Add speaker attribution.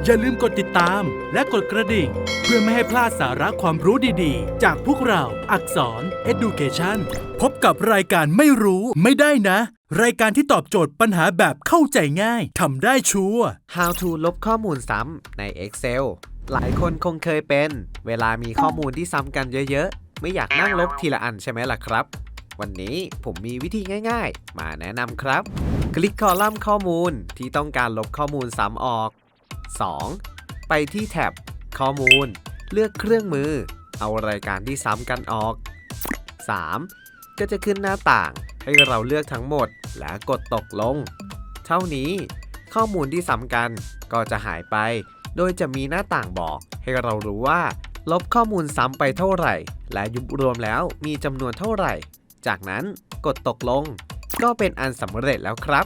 Speaker 1: อย่าลืมกดติดตามและกดกระดิ่งเพื่อไม่ให้พลาดสาระความรู้ดีๆจากพวกเราอักษร Education พบกับรายการไม่รู้ไม่ได้นะรายการที่ตอบโจทย์ปัญหาแบบเข้าใจง่ายทำได้ชัวร์
Speaker 2: How to ลบข้อมูลซ้ำใน Excel หลายคนคงเคยเป็นเวลามีข้อมูลที่ซ้ำกันเยอะๆไม่อยากนั่งลบทีละอันใช่ไหมล่ะครับวันนี้ผมมีวิธีง่ายๆมาแนะนำครับคลิกคอลัมน์ข้อมูลที่ต้องการลบข้อมูลซ้ำออก 2. ไปที่แท็บข้อมูลเลือกเครื่องมือเอารายการที่ซ้ำกันออก 3. ก็จะขึ้นหน้าต่างให้เราเลือกทั้งหมดและกดตกลงเท่านี้ข้อมูลที่ซ้ำกันก็จะหายไปโดยจะมีหน้าต่างบอกให้เรารู้ว่าลบข้อมูลซ้ำไปเท่าไหร่และยุบรวมแล้วมีจำนวนเท่าไหร่จากนั้นกดตกลงก็เป็นอันสำเร็จแล้วครับ